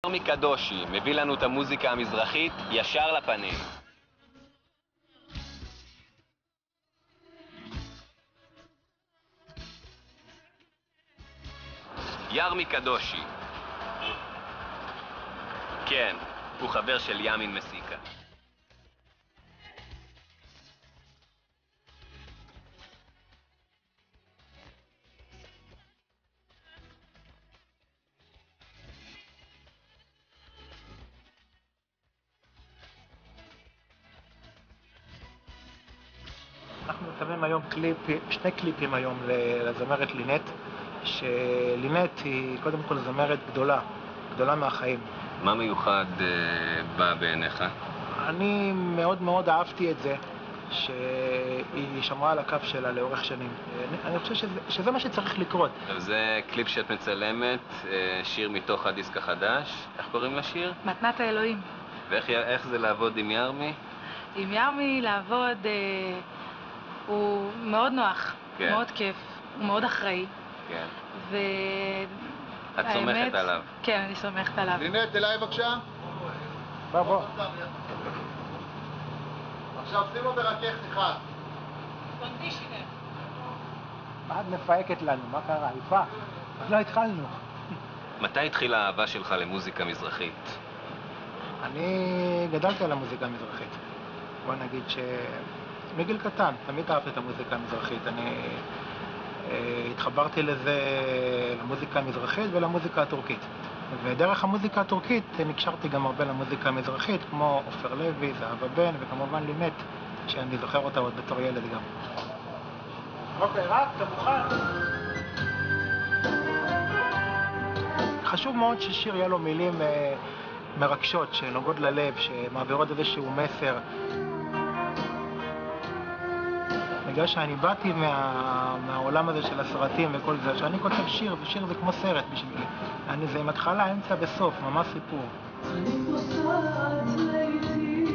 ירמי קדושי מביא לנו את המוזיקה המזרחית ישר לפנים. ירמי קדושי. כן, הוא חבר של ימין מסיקה. אנחנו מצלמים היום שני קליפים היום לזמרת לינט, שלינט היא קודם כל זמרת גדולה מהחיים. מה מיוחד בא בעיניך? אני מאוד מאוד אהבתי את זה, שהיא שמרה על הקו שלה לאורך שנים. אני חושב שזה מה שצריך לקרות. זה קליפ שאת מצלמת, שיר מתוך הדיסק החדש. איך קוראים לשיר? מתנת האלוהים. ואיך זה לעבוד עם ירמי? עם ירמי לעבוד הוא מאוד נוח, כן. מאוד כיף, הוא מאוד אחראי. כן. את סומכת עליו? כן, אני סומכת עליו. לינט, אליי בבקשה. בוא. עכשיו שימו ברכך אחד. מה את מפהקת לנו? מה קרה? יפה. אז לא התחלנו. מתי התחילה האהבה שלך למוזיקה מזרחית? אני גדלתי על המוזיקה המזרחית. בוא נגיד מגיל קטן, תמיד אהבתי את המוזיקה המזרחית. אני התחברתי למוזיקה המזרחית ולמוזיקה הטורקית. ודרך המוזיקה הטורקית נקשרתי גם הרבה למוזיקה המזרחית, כמו עופר לוי, זהבה בן, וכמובן לינט, שאני זוכר אותה עוד בתור ילד גם. אוקיי, רק, אתה מוכן? חשוב מאוד ששיר יהיה לו מילים מרגשות, שנוגעות ללב, שמעבירות איזשהו מסר. בגלל שאני באתי מהעולם הזה של הסרטים וכל זה, שאני כותב שיר, ושיר זה כמו סרט בשבילי. זה עם התחלה, אמצע וסוף, ממש סיפור. אני פוסעת לעיתי,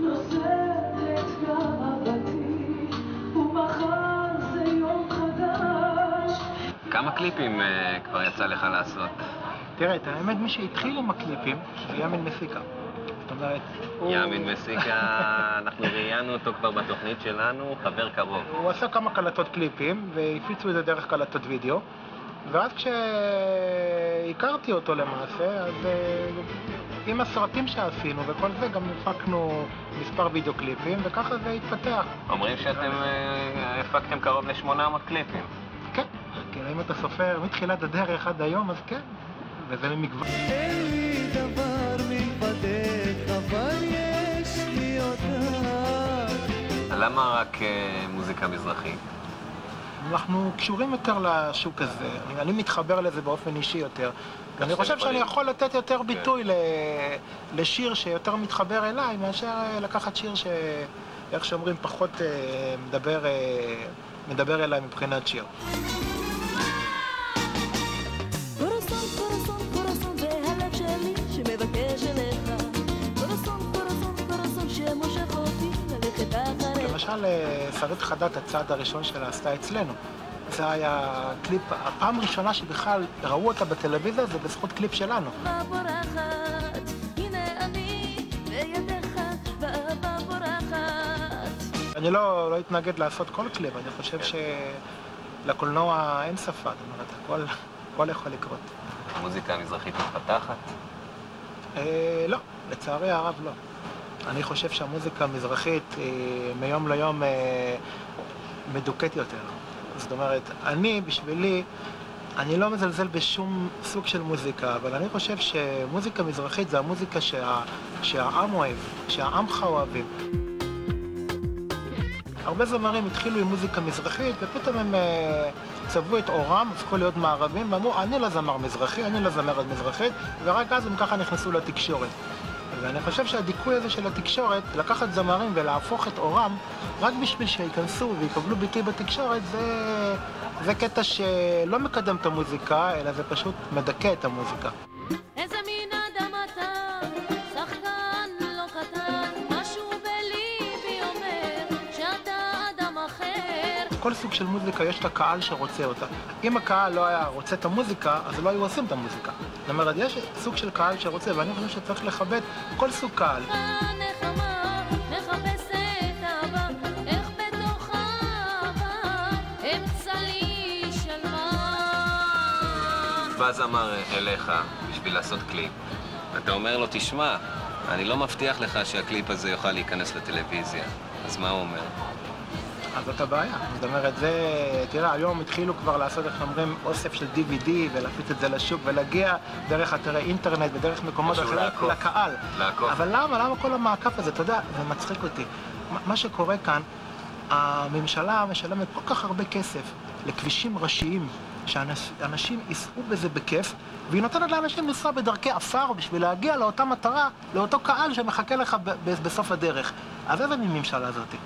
נוזלת גאוותי, ומחר זה יום חדש. כמה קליפים כבר יצא לך לעשות? תראה, את האמת, מי שהתחיל עם הקליפים זה ימין מסיקה. זאת אומרת, ימין מסיקה, אנחנו ראיינו אותו כבר בתוכנית שלנו, חבר קרוב. הוא עשה כמה קלטות קליפים, והפיצו את זה דרך קלטות וידאו. ואז כשהכרתי אותו למעשה, אז עם הסרטים שעשינו וכל זה, גם הפקנו מספר וידאו קליפים, וככה זה התפתח. אומרים שאתם הפקתם קרוב ל-800 קליפים. כן, אם אתה סופר מתחילת הדרך עד היום, אז כן, וזה ממגוון. אין לי דבר מלבדך, אבל יש לי אותך. למה רק מוזיקה מזרחית? אנחנו קשורים יותר לשוק הזה, אני מתחבר לזה באופן אישי יותר. ואני חושב שאני יכול לתת יותר ביטוי לשיר שיותר מתחבר אליי, מאשר לקחת שיר איך שאומרים, פחות מדבר אליי מבחינת שיר. למשל, שרית חדד, הצעד הראשון שלה עשתה אצלנו. זה היה קליפ, הפעם הראשונה שבכלל ראו אותה בטלוויזיה, זה בזכות קליפ שלנו. אני לא אתנגד לעשות כל קליפ, אני חושב שלקולנוע אין שפה, זאת אומרת, הכל יכול לקרות. המוזיקה המזרחית מתפתחת? לא, לצערי הרב לא. אני חושב שהמוזיקה המזרחית מיום ליום מדוכאת יותר. זאת אומרת, בשבילי, אני לא מזלזל בשום סוג של מוזיקה, אבל אני חושב שמוזיקה מזרחית זה המוזיקה שהעם אוהב, שהעמך אוהבים. הרבה זמרים התחילו עם מוזיקה מזרחית, ופתאום הם צבעו את אורם, הפכו להיות מערבים, ואמרו, אני לא זמר מזרחי, אני לא זמרת מזרחית, ורק אז הם ככה נכנסו לתקשורת. ואני חושב שהדיכוי הזה של התקשורת, לקחת זמרים ולהפוך את אורם, רק בשביל שיכנסו ויקבלו ביטוי בתקשורת, זה קטע שלא מקדם את המוזיקה, אלא זה פשוט מדכא את המוזיקה. איזה מין אדם אתה, שחקן לא קטן, משהו בליבי אומר שאתה אדם אחר. לכל סוג של מוזיקה יש את הקהל שרוצה אותה. אם הקהל לא היה רוצה את המוזיקה, אז לא היו עושים את המוזיקה. זאת אומרת, יש סוג של קהל שרוצה, ואני חושב שצריך לכבד כל סוג קהל. נחמה, מחפשת אהבה, איך בתוך האהבה, אמצע לי שלווה. בא זמר אליך בשביל לעשות קליפ. אתה אומר לו, תשמע, אני לא מבטיח לך שהקליפ הזה יוכל להיכנס לטלוויזיה. אז מה הוא אומר? אז זאת הבעיה. זאת אומרת, תראה, היום התחילו כבר לעשות, איך אומרים, אוסף של DVD ולהפיץ את זה לשוק ולהגיע דרך אתרי אינטרנט ודרך מקומות אחרים לקהל. אבל למה כל המעקף הזה? אתה יודע, זה מצחיק אותי. מה שקורה כאן, הממשלה משלמת כל כך הרבה כסף לכבישים ראשיים, שאנשים ייסעו בזה בכיף, והיא נותנת לאנשים לנסוע בדרכי עפר בשביל להגיע לאותה מטרה, לאותו קהל שמחכה לך בסוף הדרך. אז איזה מין ממשלה זאתי?